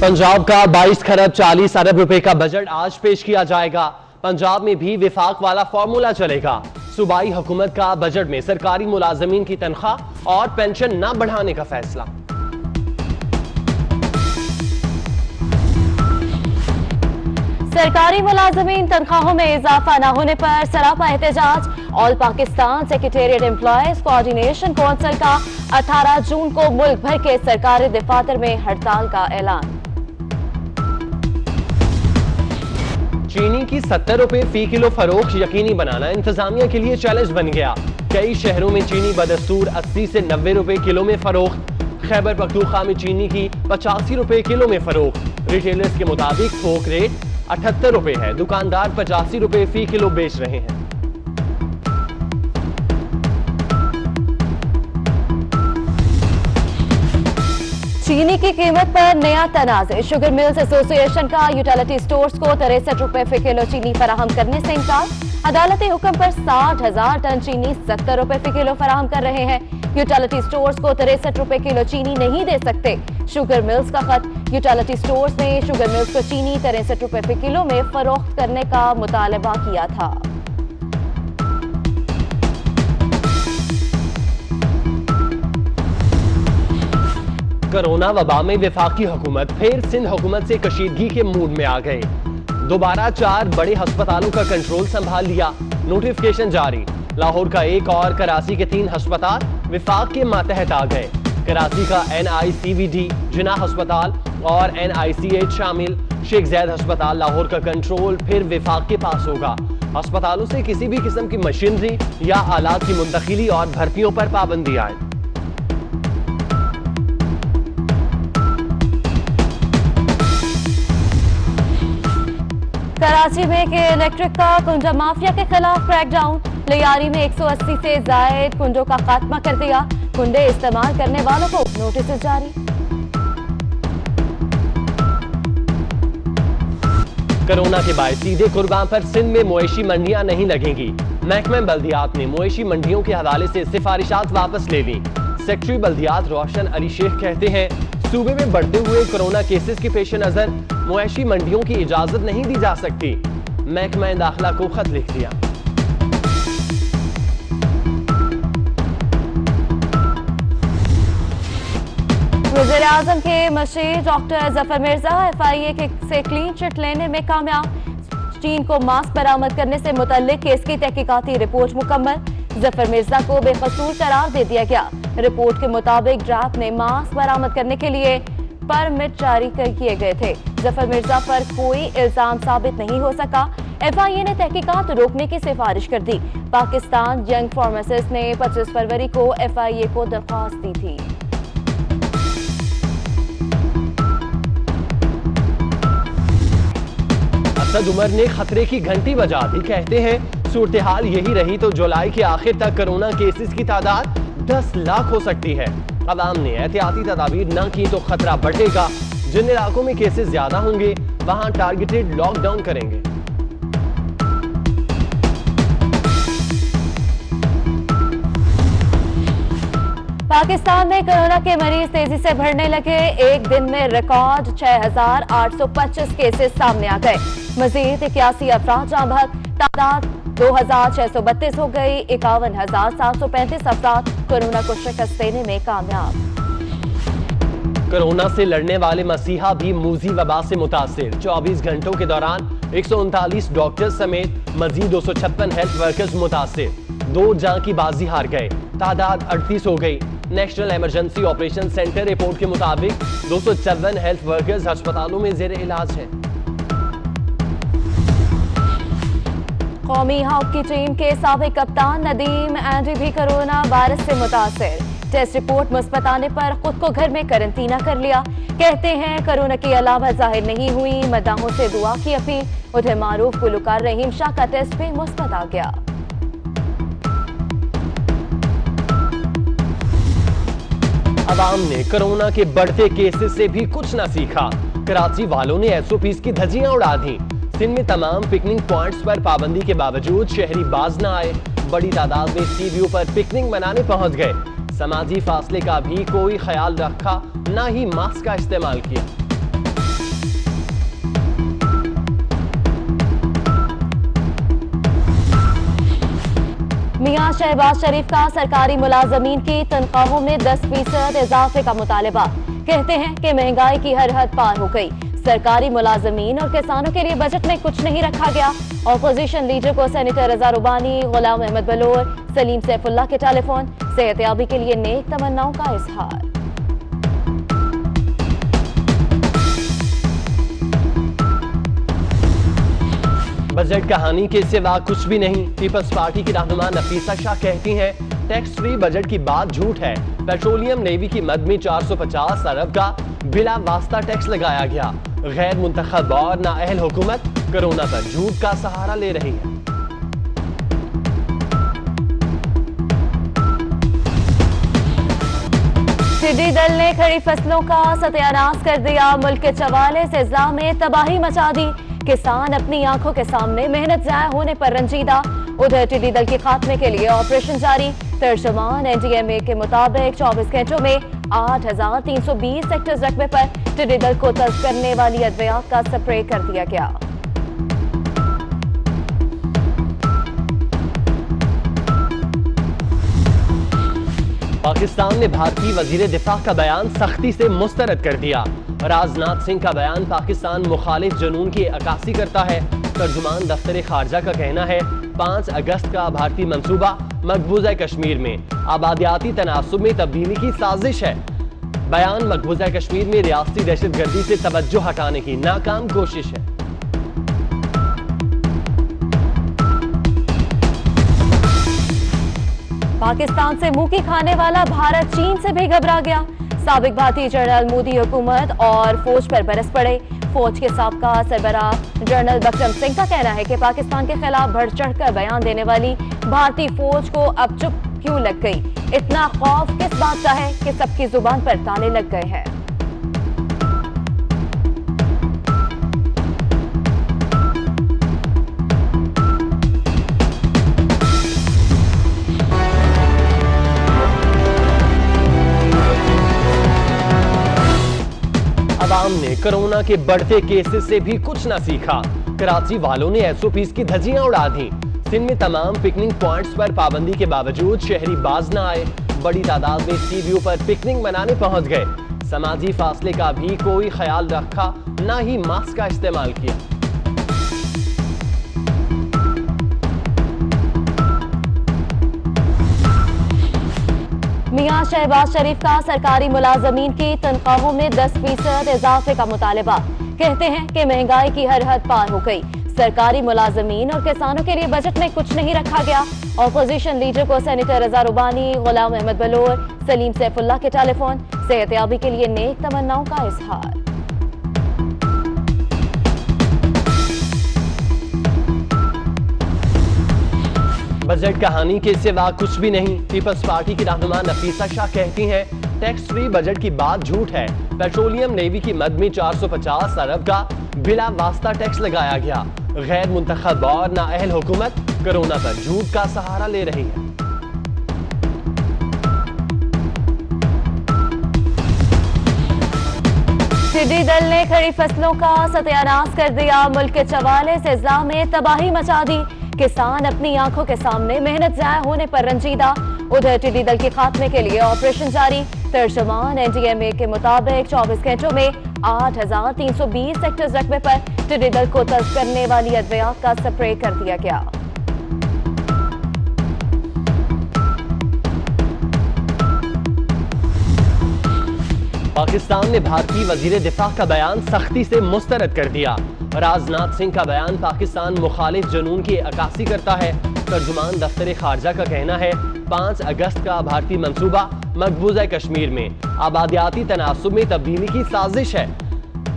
पंजाब का 22 खरब 40 अरब रुपए का बजट आज पेश किया जाएगा। पंजाब में भी विफाक वाला फॉर्मूला चलेगा। सूबाई हुकूमत का बजट में सरकारी मुलाजमीन की तनख्वाह और पेंशन न बढ़ाने का फैसला। सरकारी मुलाजमीन तनख्वाहों में इजाफा न होने पर सरापा एहतजाज। All Pakistan secretariat employees coordination council का 18 जून को मुल्क भर के सरकारी दफातर में हड़ताल का ऐलान। चीनी की 70 रुपए फी किलो फरोख्त यकीनी बनाना इंतजामिया के लिए चैलेंज बन गया। कई शहरों में चीनी बदस्तूर 80 से 90 रुपए किलो में फरोख्त। खैबर पख्तूनख्वा में चीनी की 85 रुपए किलो में फरोख्त। रिटेलर्स के मुताबिक थोक रेट 78 रुपए है। दुकानदार 85 रुपए फी किलो बेच रहे हैं। चीनी की कीमत पर नया तनाज़े। शुगर मिल्स एसोसिएशन का यूटिलिटी स्टोर्स को 63 रुपए फी किलो चीनी फराहम करने से इनकार। अदालती हुक्म पर 60,000 टन चीनी 70 रुपए फी किलो फराहम कर रहे हैं। यूटिलिटी स्टोर्स को 63 रुपए किलो चीनी नहीं दे सकते। शुगर मिल्स का खत। यूटिलिटी स्टोर्स ने शुगर मिल्स को चीनी 63 रुपए फी किलो में फरोख्त करने का मुतालबा किया था। कोरोना वबा में वफाकी हुकूमत फिर सिंध हुकूमत से कशीदगी के मूड में आ गए। दोबारा 4 बड़े अस्पतालों का कंट्रोल संभाल लिया। नोटिफिकेशन जारी। लाहौर का 1 और कराची के 3 अस्पताल वफाक के मातहत आ गए। कराची का NICVD जिन्ना अस्पताल और NICH शामिल। शेख जैद अस्पताल लाहौर का कंट्रोल फिर वफाक के पास होगा। अस्पतालों से किसी भी किस्म की मशीनरी या आलात की मुंतकिली और भर्तियों पर पाबंदी आए। कराची में के इलेक्ट्रिक का कुंडा माफिया के खिलाफ क्रैकडाउन। लियारी में 180 से जायद कुंडों का खात्मा कर दिया। कुंडे इस्तेमाल करने वालों को नोटिस जारी। कोरोना के बाद सीधे कुर्बान पर सिंध में मवेशी मंडियां नहीं लगेंगी। महकमा बल्दियात ने मवेशी मंडियों के हवाले से सिफारिशात वापस ले ली। सेक्रेटरी बल्दियात रोशन अली शेख कहते हैं सूबे में बढ़ते हुए कोरोना केसेस के पेश नजर मवेशी मंडियों की इजाजत नहीं दी जा सकती। महकमा दाखिला को खत लिख दिया। वज़ीर आज़म के machine doctor Zafar Mirza FIA से क्लीन चिट लेने में कामयाब। चीन को मास्क बरामद करने से मुतल्लिक केस की तहकीकाती रिपोर्ट मुकम्मल। जफर मिर्जा को बेकसूर करार दे दिया गया। रिपोर्ट के मुताबिक ड्राफ्ट ने मास्क बरामद करने के लिए परमिट जारी किए गए थे। जफर मिर्जा पर कोई इल्जाम साबित नहीं हो सका। FIA ने तहकीकात रोकने की सिफारिश कर दी। पाकिस्तान यंग फार्मासिस्ट ने 25 फरवरी को FIA को दरख्वास्त दी थी। असद उमर ने खतरे की घंटी बजा दी। कहते हैं सूरत हाल यही रही तो जुलाई के आखिर तक कोरोना केसेस की तादाद 10 लाख हो सकती है। अवाम ने एहतियाती तदाबीर न की तो खतरा बढ़ेगा। जिन इलाकों में केसेस ज्यादा होंगे वहां टारगेटेड लॉकडाउन करेंगे। पाकिस्तान में कोरोना के मरीज तेजी से बढ़ने लगे। एक दिन में रिकॉर्ड 6,825 केसेस सामने आ गए। मजीद 81 अफराद जाँ बहक। तादाद 2,632 हो गई। 51,735 अफराद कोरोना को शिकस्त देने में कामयाब। कोरोना से लड़ने वाले मसीहा भी मूजी वबा से मुतासिर। 24 घंटों के दौरान 139 डॉक्टर समेत मजीद 256 हेल्थ वर्कर्स मुतासिर। 2 जान की बाजी हार गए। तादाद 38 हो गई। National emergency operation centre report के मुताबिक 254 हेल्थ वर्कर्स अस्पतालों में जेर इलाज हैं। कौमी हॉकी टीम के साबिक कप्तान नदीम एंडी भी कोरोना वायरस से मुतासिर। टेस्ट रिपोर्ट मुस्बत आने पर खुद को घर में करंटीना कर लिया। कहते हैं कोरोना की अलामत जाहिर नहीं हुई। मदाहों से दुआ की अपील। उधर मारूफ गुलकार रहीम शाह का टेस्ट भी मुस्बत आ गया। अवाम ने कोरोना के बढ़ते केसेस से भी कुछ न सीखा। कराची वालों ने SOPs की धज्जियां उड़ा दी। सिंध में तमाम पिकनिक पॉइंट्स पर पाबंदी के बावजूद शहरी बाज न आए। बड़ी तादाद में सी व्यू पर पिकनिक मनाने पहुंच गए। समाजी फासले का भी कोई ख्याल रखा, न ही मास्क का इस्तेमाल किया। मियां शहबाज शरीफ का सरकारी मुलाजमीन की तनख्वाहों में 10% इजाफे का मुतालबा। कहते हैं कि महंगाई की हर हद पार हो गई। सरकारी मुलाजमीन और किसानों के लिए बजट में कुछ नहीं रखा गया। ऑपोजिशन लीडर को सेनेटर रजा रुबानी, गुलाम अहमद बलोर, सलीम सैफुल्लाह के टेलीफोन। सेहतयाबी के लिए नेक तमन्नाओं का इजहार। बजट कहानी के सिवा कुछ भी नहीं। पीपल्स पार्टी की रहनुमा नफीसा शाह कहती हैं, टैक्स फ्री बजट की बात झूठ है। पेट्रोलियम नेवी की मद में 450 अरब का बिला वास्ता टैक्स लगाया गया। गैर मुंतखब और नाअहल हुकूमत कोरोना पर झूठ का सहारा ले रही है। टिड्डी दल ने खड़ी फसलों का सत्यानाश कर दिया। मुल्क के 44 अजला में तबाही मचा दी। किसान अपनी आंखों के सामने मेहनत जाया होने पर रंजीदा। उधर टिड्डी दल के खात्मे के लिए ऑपरेशन जारी। तर्जुमान एनडीएमए के मुताबिक 24 घंटों में 8,320 हेक्टेयर रकबे पर टिड्डी दल को तल्फ करने वाली अद्वियात का स्प्रे कर दिया गया। पाकिस्तान ने भारतीय वजीर दिफा का बयान सख्ती से मुस्तरद कर दिया। राजनाथ सिंह का बयान पाकिस्तान मुखालिफ जुनून की अक्कासी करता है। तर्जुमान दफ्तर खारजा का कहना है, 5 अगस्त का भारतीय मंसूबा मकबूजा कश्मीर में आबादियाती तनासुब में तब्दीली की साजिश है। बयान मकबूजा कश्मीर में रियासती दहशतगर्दी से तवज्जो हटाने की नाकाम कोशिश है। पाकिस्तान से मुंह की खाने वाला भारत चीन से भी घबरा गया। साबिक भारतीय जनरल मोदी हुकूमत और फौज पर बरस पड़े। फौज के साबका सरबराह जनरल बकरम सिंह का कहना है कि पाकिस्तान के खिलाफ बढ़ चढ़कर बयान देने वाली भारतीय फौज को अब चुप क्यों लग गई। इतना खौफ किस बात का है कि सबकी जुबान पर ताले लग गए हैं। अवाम ने कोरोना के बढ़ते केसेस से भी कुछ न सीखा। कराची वालों ने एसओपीज की धज्जियां उड़ा दी। सिंध में तमाम पिकनिक पॉइंट्स पर पाबंदी के बावजूद शहरी बाज न आए। बड़ी तादाद में सी व्यू पर पिकनिक मनाने पहुंच गए। समाजी फासले का भी कोई ख्याल रखा, न ही मास्क का इस्तेमाल किया। मियां शहबाज शरीफ का सरकारी मुलाजमीन की तनख्वाहों में 10% इजाफे का मुतालबा। कहते हैं कि महंगाई की हर हद पार हो गई। सरकारी मुलाजमीन और किसानों के लिए बजट में कुछ नहीं रखा गया। ऑपोजिशन लीडर को सेनेटर रजा रुबानी, गुलाम अहमद बलोर, सलीम सैफुल्लाह के टेलीफोन। सेहतयाबी के लिए नेक तमन्नाओं का इजहार। बजट कहानी के सिवा कुछ भी नहीं। पीपल्स पार्टी की रहनुमा नफीसा शाह कहती हैं, टैक्स फ्री बजट की बात झूठ है। पेट्रोलियम नेवी की मद में 450 अरब का बिला वास्ता टैक्स लगाया गया। गैर मुंतखब और नाअहल हुकूमत कोरोना पर झूठ का सहारा ले रही है। टिड्डी दल ने खड़ी फसलों का सत्यानाश कर दिया। मुल्क के 44 अजला में तबाही मचा दी। किसान अपनी आंखों के सामने मेहनत जाया होने पर रंजीदा। उधर टिड्डी दल के खात्मे के लिए ऑपरेशन जारी। तर्जुमान एनडीएमए के मुताबिक 24 घंटों में 8,320 हेक्टेयर रकबे पर टिड्डी दल को तल्फ करने वाली अद्वियात का स्प्रे कर दिया गया। पाकिस्तान ने भारतीय वजीर दिफा का बयान सख्ती से मुस्तरद कर दिया। राजनाथ सिंह का बयान पाकिस्तान मुखालिफ जुनून की अक्कासी करता है। तर्जुमान दफ्तर खारजा का कहना है, 5 अगस्त का भारतीय मंसूबा मकबूजा कश्मीर में आबादियाती तनासुब में तब्दीली की साजिश है।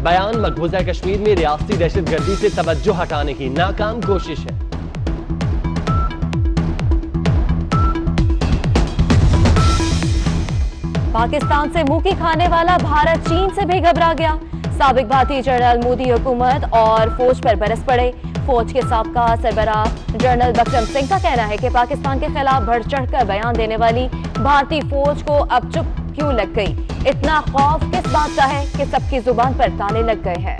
बयान मकबूजा कश्मीर में रियासती दहशतगर्दी से तवज्जो हटाने की नाकाम कोशिश है। पाकिस्तान से मुंह की खाने वाला भारत चीन से भी घबरा गया। साबिक भारतीय जनरल मोदी हुकूमत और फौज पर बरस पड़े। फौज के साबका सरबराह जनरल बकरम सिंह का कहना है कि पाकिस्तान के खिलाफ बढ़ चढ़कर बयान देने वाली भारतीय फौज को अब चुप क्यों लग गई। इतना खौफ किस बात का है कि सबकी जुबान पर ताले लग गए हैं।